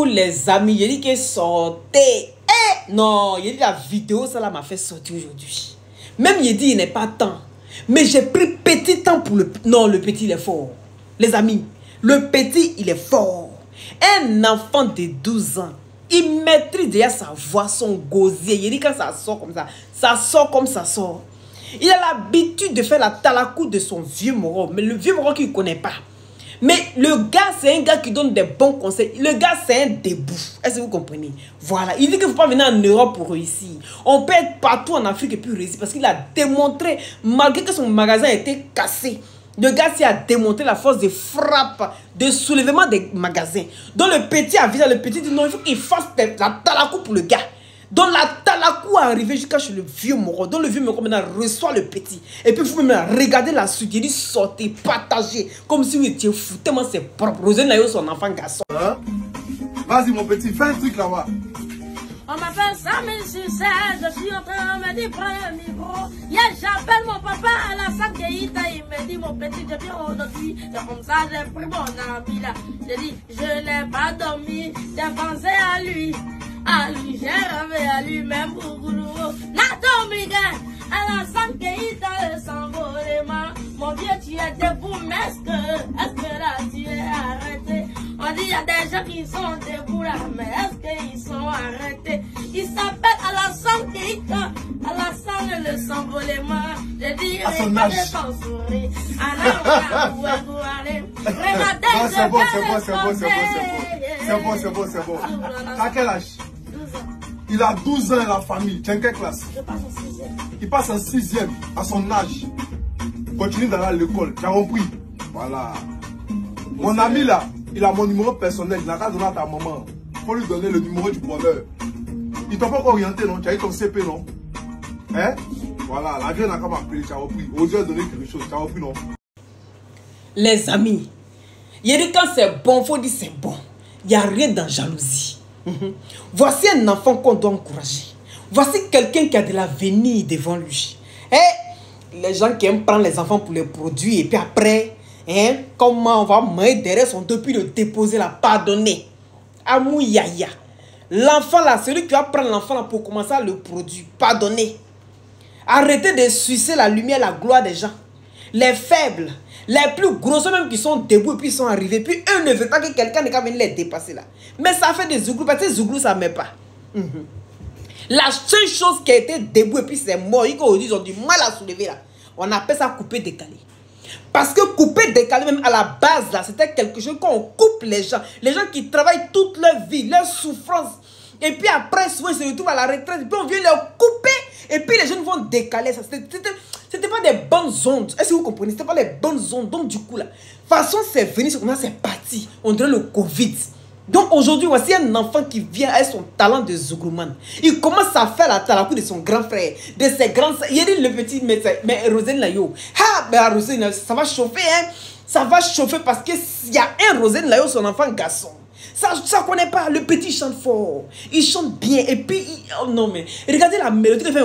tous les amis. Il dit que sortez. Eh, non, il dit la vidéo, ça là m'a fait sortir aujourd'hui. Même il dit il n'est pas temps. Mais j'ai pris petit temps pour le... Non, le petit, il est fort. Les amis, le petit, il est fort. Un enfant de 12 ans, il maîtrise déjà sa voix, son gosier. Il dit quand ça sort comme ça sort comme ça sort. Il a l'habitude de faire la talakou de son vieux moro. Mais le vieux moro qu'il ne connaît pas. Mais le gars, c'est un gars qui donne des bons conseils. Le gars, c'est un debout. Est-ce que vous comprenez? Voilà. Il dit qu'il ne faut pas venir en Europe pour réussir. On peut être partout en Afrique et puis réussir. Parce qu'il a démontré, malgré que son magasin a été cassé, le gars s'y a démontré la force de frappe, de soulèvement des magasins. Donc le petit a vu, le petit dit non, il faut qu'il fasse la talakou pour le gars. Donc la talakou est arrivée jusqu'à chez le vieux moro. Donc le vieux moro maintenant reçoit le petit. Et puis vous même regardez la suite. Il dit sortez, partagez. Comme si vous étiez fou. Tellement c'est propre. Rosine là, son enfant garçon. Hein? Vas-y mon petit, fais un truc là-bas. On m'appelle Samuel Succès, je suis en train de me dire prends un micro. Hier j'appelle mon papa à la salle Keïta, il me dit mon petit je viens aujourd'hui. C'est comme ça j'ai pris mon ami là. J'ai dit je n'ai pas dormi, j'ai pensé à lui. À lui, j'ai rêvé à lui même pour Goulou. Nathan Miguel, à la salle Keïta, le s'envolement. Mon vieux tu es debout, mais est-ce que là tu es arrêté? On dit il y a des gens qui sont debout là, mais est-ce qu'ils sont arrêtés? Il s'appelle Alassane Keïta, Alassane le s'envolement. J'ai dit, regardez ton sourire. C'est bon. T'as quel âge? 12 ans. Il a 12 ans la famille. Tu es en quelle classe? Je passe en 6e. Il passe en 6e à son âge. Continue d'aller à l'école. Tu as compris? Voilà. Mon ami là, il a mon numéro personnel. Il n'a qu'à donner à ta maman. Il faut lui donner le numéro du bonheur. Il t'a pas encore orienté, non? Tu as eu ton CP, non? Hein? Voilà, la vie n'a qu'à m'appeler. Tu as repris. Aujourd'hui, elle a donné quelque chose. Tu as repris, non? Les amis, il dit quand c'est bon, il faut dire c'est bon. Il n'y a rien dans jalousie. Voici un enfant qu'on doit encourager. Voici quelqu'un qui a de l'avenir devant lui. Les gens qui aiment prendre les enfants pour les produits et puis après, comment on va mettre derrière son dos puis le déposer là, pardonner. Amou yaya. L'enfant là, celui qui va prendre l'enfant là pour commencer à le produire, pardonner. Arrêtez de sucer la lumière, la gloire des gens. Les faibles, les plus gros, ceux même qui sont debout et puis ils sont arrivés. Puis eux ne veulent pas que quelqu'un ne vienne les dépasser là. Mais ça fait des zouglous, parce que zouglous ça ne met pas. La seule chose qui a été debout et puis c'est mort, ils ont du mal à soulever là. On appelle ça couper décalé. Parce que couper décalé même à la base là, c'était quelque chose qu'on coupe les gens qui travaillent toute leur vie, leur souffrance. Et puis après, souvent ils se retrouvent à la retraite, et puis on vient les couper, et puis les jeunes vont décaler ça. C'était pas des bonnes ondes. Est-ce que vous comprenez? C'était pas les bonnes ondes. Donc du coup là, de toute façon c'est venu, c'est parti. On dirait le Covid. Donc aujourd'hui, voici un enfant qui vient avec son talent de zouglouman. Il commence à faire la talakou de son grand frère, de ses grands... Il dit le petit médecin, mais Rosine là yo. Ah, mais Rosine, ça va chauffer, hein. Ça va chauffer parce que s'il y a un Rosine là yo, son enfant garçon. Ça connaît pas. Le petit chante fort. Il chante bien. Et puis, oh non mais, regardez la mélodie. Il fait...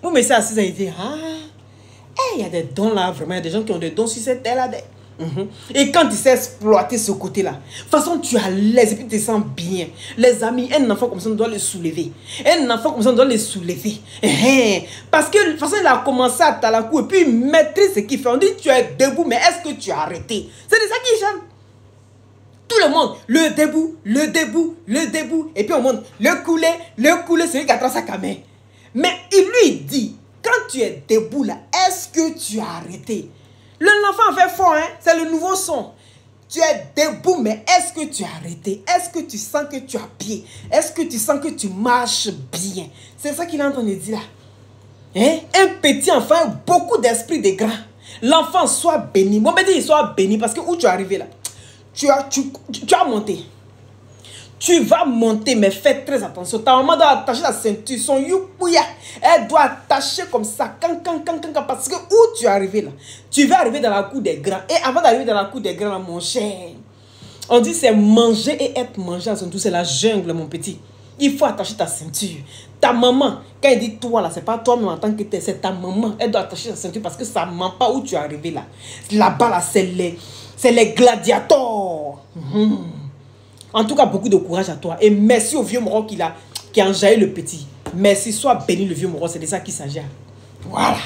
Mon message à 6 ans, il dit, ah, il y a des dons là, vraiment. Il y a des gens qui ont des dons sur cette terre là. Et quand tu sais exploiter ce côté-là, de toute façon, tu es à l'aise et puis tu te sens bien. Les amis, un enfant comme ça, on doit le soulever. Un enfant comme ça, on doit le soulever. Parce que de toute façon, il a commencé à talakou et puis il maîtrise ce qu'il fait. On dit, tu es debout, mais est-ce que tu as arrêté? C'est de ça qu'il chante. Tout le monde, le debout, le debout, le debout. Et puis on monte, le couler, celui qui a sa caméra. Mais il lui dit, quand tu es debout là, est-ce que tu as arrêté? L'enfant fait fort, hein? C'est le nouveau son. Tu es debout, mais est-ce que tu as arrêté? Est-ce que tu sens que tu as pied? Est-ce que tu sens que tu marches bien? C'est ça qu'il est en train de dire là. Un petit enfant a beaucoup d'esprit de grand. L'enfant soit béni. Moi, je dis, il soit béni parce que où tu es arrivé là? Tu as monté. Tu vas monter, mais fais très attention. Ta maman doit attacher la ceinture. Son youpouya, elle doit attacher comme ça. Parce que où tu es arrivé là? Tu vas arriver dans la cour des grands. Et avant d'arriver dans la cour des grands, là, mon cher, on dit c'est manger et être mangé à son tour. C'est la jungle, mon petit. Il faut attacher ta ceinture. Ta maman, quand elle dit toi là, c'est pas toi-même en tant que tel, c'est ta maman. Elle doit attacher sa ceinture parce que ça ne ment pas où tu es arrivé là. Là-bas là, c'est les gladiateurs. En tout cas, beaucoup de courage à toi. Et merci au vieux Moro qui a enjaillé le petit. Merci, sois béni le vieux Moro. C'est de ça qu'il s'agit. Voilà.